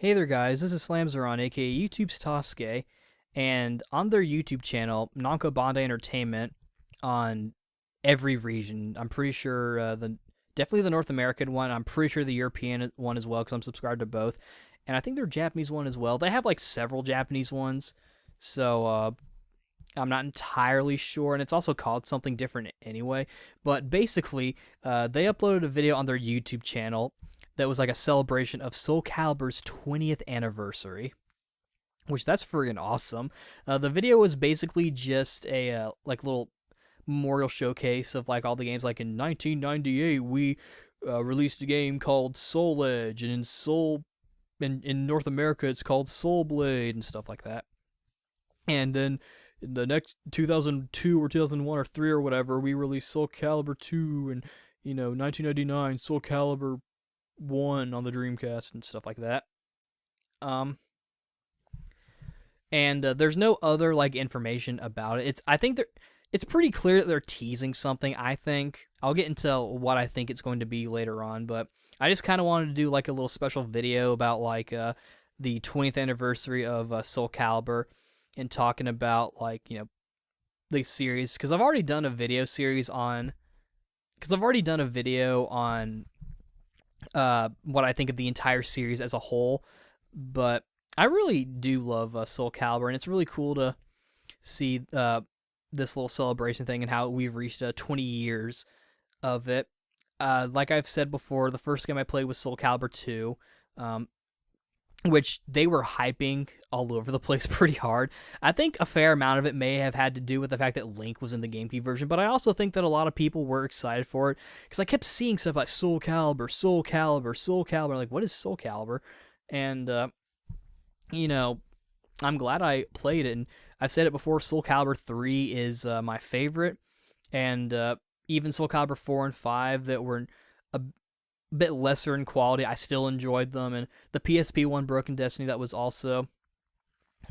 Hey there, guys. This is Slamzeron, aka YouTube's Tasuke, and on their YouTube channel, Namco Bandai Entertainment, on every region. I'm pretty sure the definitely the North American one. I'm pretty sure the European one as well, because I'm subscribed to both, and I think their Japanese one as well. They have like several Japanese ones, so I'm not entirely sure, and it's also called something different anyway. But basically, they uploaded a video on their YouTube channel that was like a celebration of Soulcalibur's 20th anniversary, which that's friggin' awesome. The video was basically just a like little memorial showcase of like all the games. Like in 1998, we released a game called Soul Edge, and in North America, it's called Soul Blade and stuff like that. And then in the next 2002 or 2001 or 3 or whatever, we released Soul Calibur 2, and 1999 Soul Calibur 1 on the Dreamcast and stuff like that. And there's no other like information about it. It's pretty clear that they're teasing something. I think I'll get into what I think it's going to be later on, but I just kind of wanted to do like a little special video about like the 20th anniversary of Soul Calibur, and talking about like the series, because I've already done a video on what I think of the entire series as a whole, but I really do love Soul Calibur, and it's really cool to see this little celebration thing and how we've reached 20 years of it. Like I've said before, the first game I played was Soul Calibur 2, which they were hyping all over the place pretty hard. I think a fair amount of it may have had to do with the fact that Link was in the GameCube version, but I also think that a lot of people were excited for it, because I kept seeing stuff like Soul Calibur, Soul Calibur, Soul Calibur. Like, what is Soul Calibur? And, I'm glad I played it, and I've said it before, Soul Calibur 3 is my favorite, and even Soul Calibur 4 and 5 that were a bit lesser in quality, I still enjoyed them, and the PSP one, Broken Destiny, that was also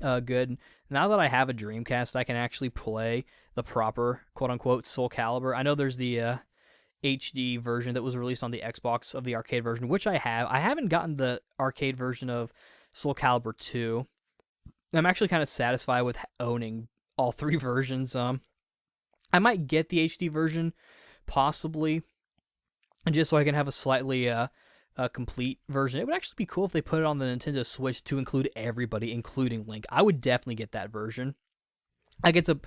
good. Now that I have a Dreamcast, I can actually play the proper quote-unquote Soul Calibur. I know there's the HD version that was released on the Xbox of the arcade version, which I have. I haven't gotten the arcade version of Soul Calibur 2. I'm actually kind of satisfied with owning all three versions. I might get the HD version, possibly, just so I can have a slightly complete version. It would actually be cool if they put it on the Nintendo Switch to include everybody, including Link. I would definitely get that version. Like, it's a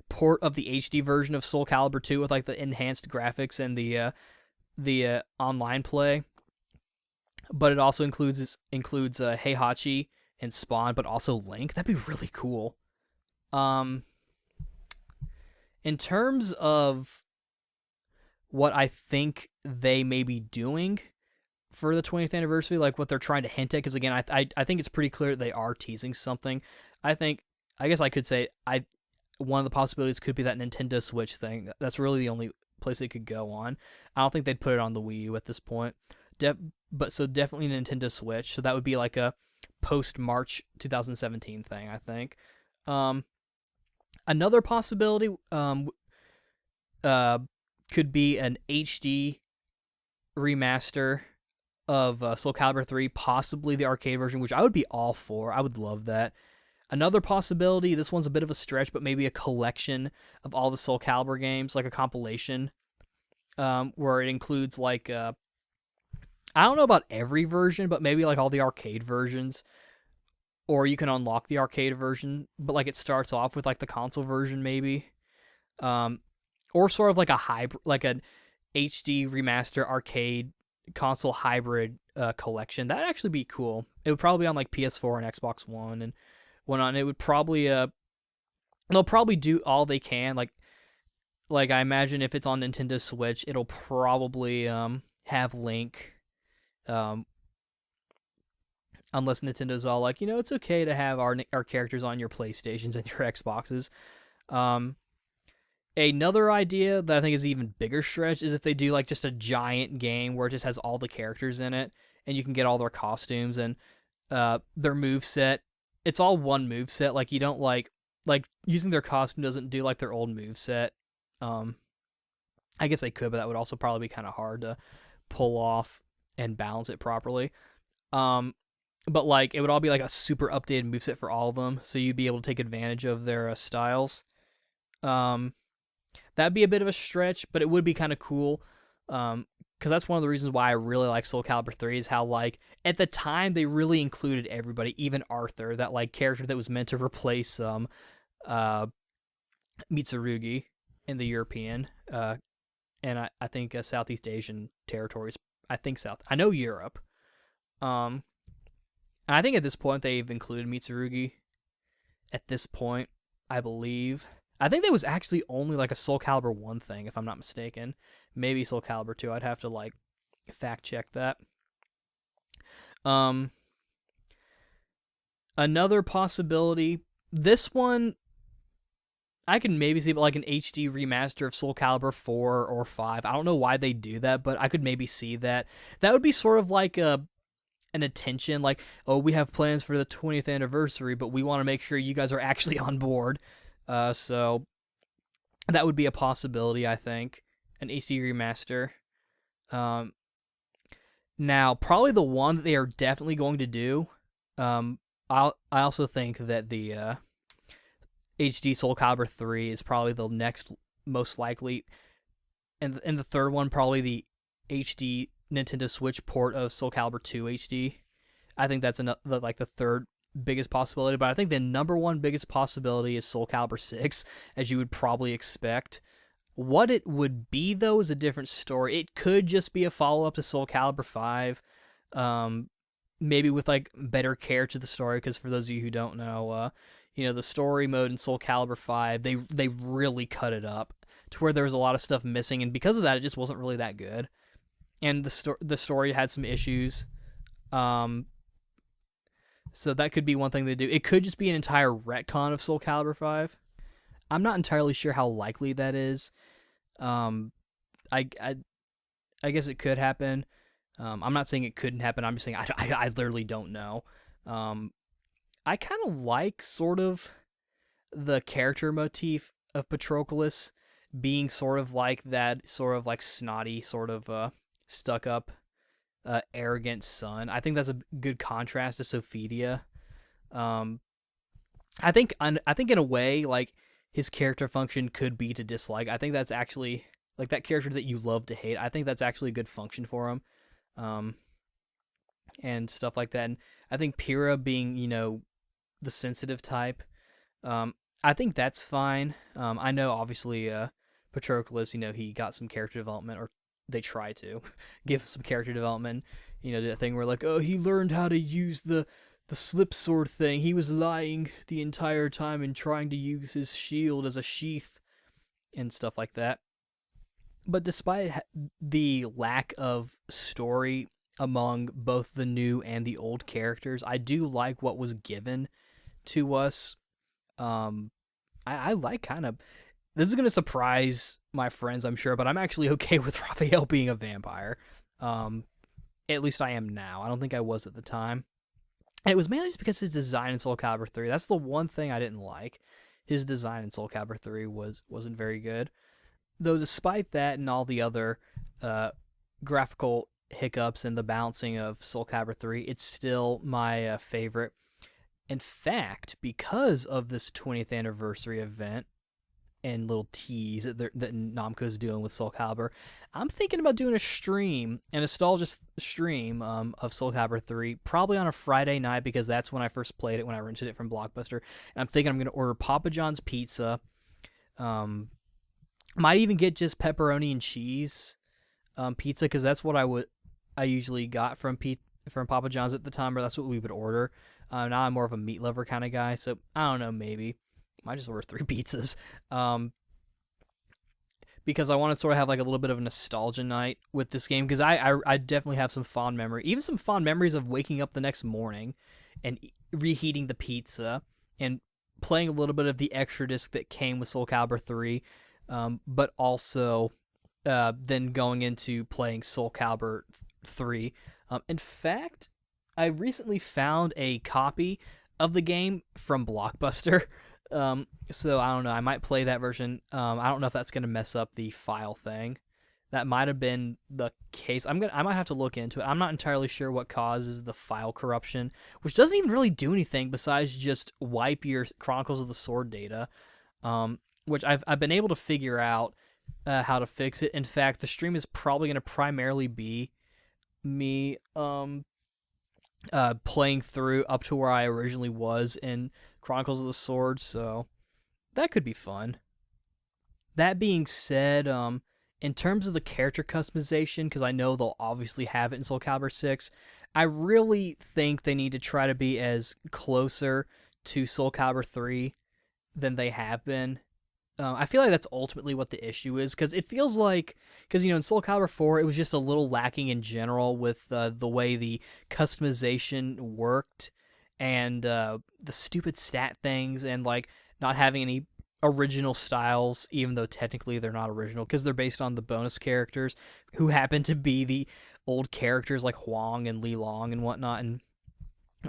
port of the HD version of Soul Calibur 2 with like the enhanced graphics and the online play, but it also includes Heihachi and Spawn, but also Link. That'd be really cool. In terms of what I think they may be doing for the 20th anniversary, like what they're trying to hint at, because again, I think it's pretty clear that they are teasing something. I guess I could say one of the possibilities could be that Nintendo Switch thing. That's really the only place they could go on. I don't think they'd put it on the Wii U at this point. But so definitely Nintendo Switch. So that would be like a post-March 2017 thing, I think. Another possibility could be an HD remaster of Soul Calibur 3, possibly the arcade version, which I would be all for. I would love that. Another possibility, this one's a bit of a stretch, but maybe a collection of all the Soul Calibur games, like a compilation, where it includes like I don't know about every version, but maybe like all the arcade versions, or you can unlock the arcade version, but like it starts off with like the console version maybe, or sort of like a hybrid, like an HD remaster arcade console hybrid collection. That'd actually be cool. It would probably be on like PS4 and Xbox One and whatnot. It would probably they'll probably do all they can. Like I imagine if it's on Nintendo Switch, it'll probably have Link. Unless Nintendo's all like, it's okay to have our characters on your PlayStations and your Xboxes. Another idea that I think is an even bigger stretch is if they do like just a giant game where it just has all the characters in it, and you can get all their costumes and their moveset. It's all one moveset. Like, you don't like using their costume doesn't do like their old moveset. I guess they could, but that would also probably be kind of hard to pull off and balance it properly. but like it would all be like a super updated moveset for all of them, so you'd be able to take advantage of their styles. Um, that'd be a bit of a stretch, but it would be kind of cool. Because that's one of the reasons why I really like Soul Calibur 3 is how, like, at the time they really included everybody, even Arthur, that like character that was meant to replace uh Mitsurugi in the European and I think Southeast Asian territories. I know Europe. And I think at this point they've included Mitsurugi. At this point, I believe. I think there was actually only like a Soul Calibur 1 thing, if I'm not mistaken. Maybe Soul Calibur 2. I'd have to like fact check that. Another possibility. This one I can maybe see like an HD remaster of Soul Calibur 4 or 5. I don't know why they do that, but I could maybe see that. That would be sort of like an attention, like, oh, we have plans for the 20th anniversary, but we want to make sure you guys are actually on board. So that would be a possibility, I think, an HD remaster. Now, probably the one that they are definitely going to do. I also think that the HD Soul Calibur 3 is probably the next most likely, and the third one probably the HD Nintendo Switch port of Soul Calibur 2 HD. I think that's like the third biggest possibility, but I think the number one biggest possibility is Soul Calibur 6, as you would probably expect. What it would be, though, is a different story. It could just be a follow-up to Soul Calibur 5, maybe with like better care to the story, because for those of you who don't know, the story mode in Soul Calibur 5, they really cut it up to where there was a lot of stuff missing, and because of that, it just wasn't really that good. And the story had some issues. So that could be one thing they do. It could just be an entire retcon of Soul Calibur 5. I'm not entirely sure how likely that is. I guess it could happen. I'm not saying it couldn't happen. I'm just saying I literally don't know. I kind of like sort of the character motif of Patroclus being sort of like that, sort of like snotty, sort of stuck up, arrogant son. I think that's a good contrast to Sophidia. I think in a way, like, his character function could be to dislike. I think that's actually like that character that you love to hate. I think that's actually a good function for him, and stuff like that. And I think Pyrrha being, the sensitive type, I think that's fine. I know obviously Patroclus, he got some character development, or they try to give some character development. The thing where like, oh, he learned how to use the slip sword thing. He was lying the entire time and trying to use his shield as a sheath and stuff like that. But despite the lack of story among both the new and the old characters, I do like what was given to us. I like kind of... This is going to surprise my friends, I'm sure, but I'm actually okay with Raphael being a vampire. At least I am now. I don't think I was at the time. And it was mainly just because his design in Soul Calibur 3. That's the one thing I didn't like. His design in Soul Calibur 3 wasn't very good. Though despite that and all the other graphical hiccups and the balancing of Soul Calibur 3, it's still my favorite. In fact, because of this 20th anniversary event and little tease that Namco's doing with Soul Calibur, I'm thinking about doing a nostalgia stream of Soul Calibur 3, probably on a Friday night, because that's when I first played it, when I rented it from Blockbuster. And I'm thinking I'm going to order Papa John's pizza. Might even get just pepperoni and cheese pizza, because that's what I usually got from Papa John's at the time, or that's what we would order. Now I'm more of a meat lover kind of guy, so I don't know, maybe. Might just order 3 pizzas. Because I want to sort of have like a little bit of a nostalgia night with this game, because I definitely have some fond memory, even some fond memories of waking up the next morning and reheating the pizza and playing a little bit of the extra disc that came with Soul Calibur 3, but also then going into playing Soul Calibur 3. In fact, I recently found a copy of the game from Blockbuster. So I don't know, I might play that version. I don't know if that's going to mess up the file thing. that might have been the case. I might have to look into it. I'm not entirely sure what causes the file corruption, which doesn't even really do anything besides just wipe your Chronicles of the Sword data, which I've been able to figure out how to fix it. In fact, the stream is probably going to primarily be me playing through up to where I originally was in Chronicles of the Sword, so that could be fun. That being said, in terms of the character customization, because I know they'll obviously have it in Soul Calibur 6, I really think they need to try to be as closer to Soul Calibur 3 than they have been. I feel like that's ultimately what the issue is, because it feels like, because in Soul Calibur 4 it was just a little lacking in general with the way the customization worked, and the stupid stat things, and like not having any original styles, even though technically they're not original because they're based on the bonus characters who happen to be the old characters like Huang and Li Long and whatnot, and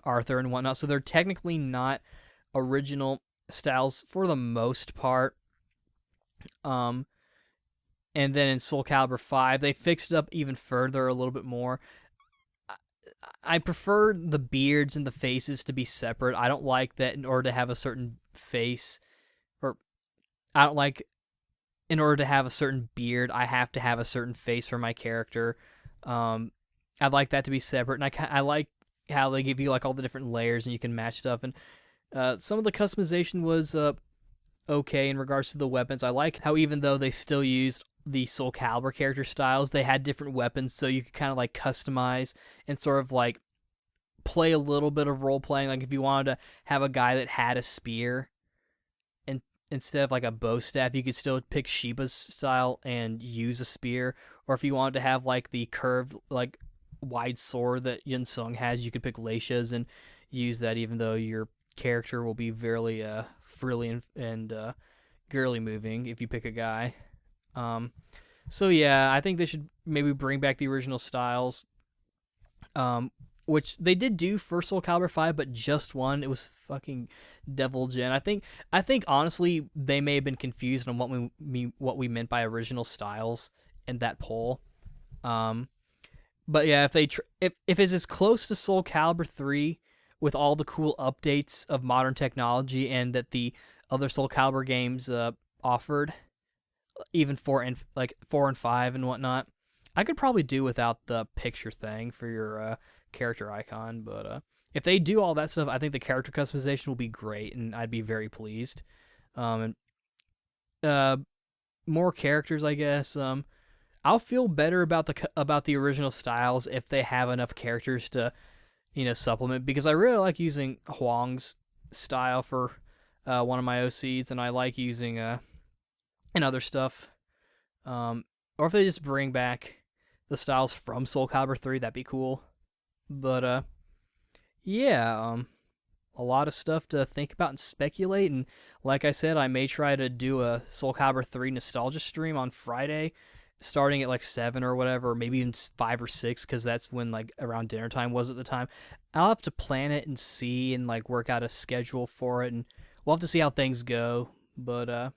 Arthur and whatnot. So they're technically not original styles for the most part. And then in Soul Calibur 5, they fixed it up even further a little bit more. I prefer the beards and the faces to be separate. I don't like that in order to have a certain face, or I don't like in order to have a certain beard, I have to have a certain face for my character. I'd like that to be separate, and I like how they give you like all the different layers and you can match stuff. And some of the customization was okay in regards to the weapons. I like how even though they still used the Soul Calibur character styles, they had different weapons, so you could kind of like customize and sort of like play a little bit of role playing. Like if you wanted to have a guy that had a spear and instead of like a bow staff, you could still pick Shiba's style and use a spear. Or if you wanted to have like the curved like wide sword that Yun Sung has, you could pick Leisha's and use that, even though your character will be very frilly and girly moving if you pick a guy. So yeah, I think they should maybe bring back the original styles, which they did do for Soul Calibur 5, but just one. It was fucking Devil Jin. I think honestly they may have been confused on what we meant by original styles in that poll. But yeah, if they if it's as close to Soul Calibur 3 with all the cool updates of modern technology and that the other Soul Calibur games offered, even 4 and 5 and whatnot, I could probably do without the picture thing for your character icon. But if they do all that stuff, I think the character customization will be great, and I'd be very pleased. And more characters, I guess. I'll feel better about the original styles if they have enough characters to, supplement, because I really like using Huang's style for one of my OCs, and I like using and other stuff. Or if they just bring back the styles from Soul Calibur 3, that'd be cool. But yeah, a lot of stuff to think about and speculate. And like I said, I may try to do a Soul Calibur 3 nostalgia stream on Friday, starting at like 7 or whatever, or maybe even 5 or 6, because that's when like around dinner time was at the time. I'll have to plan it and see and like work out a schedule for it, and we'll have to see how things go. But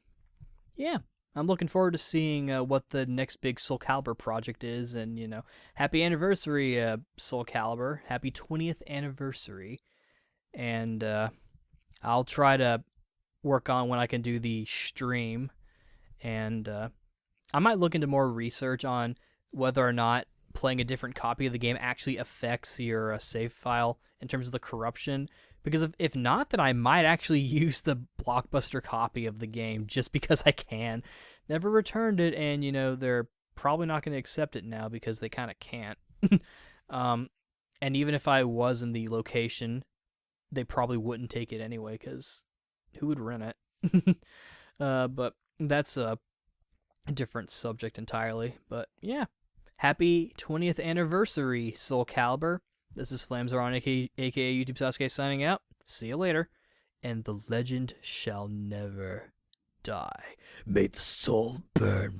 yeah, I'm looking forward to seeing what the next big Soul Calibur project is. And happy anniversary, Soul Calibur, happy 20th anniversary. And I'll try to work on when I can do the stream, and I might look into more research on whether or not playing a different copy of the game actually affects your save file in terms of the corruption. Because if not, then I might actually use the Blockbuster copy of the game just because I can. Never returned it, and they're probably not going to accept it now because they kind of can't. And even if I was in the location, they probably wouldn't take it anyway, because who would rent it? But that's a different subject entirely. But yeah, happy 20th anniversary, Soul Calibur. This is Flamzaron, aka YouTube Tasuke, signing out. See you later. And the legend shall never die. May the soul burn.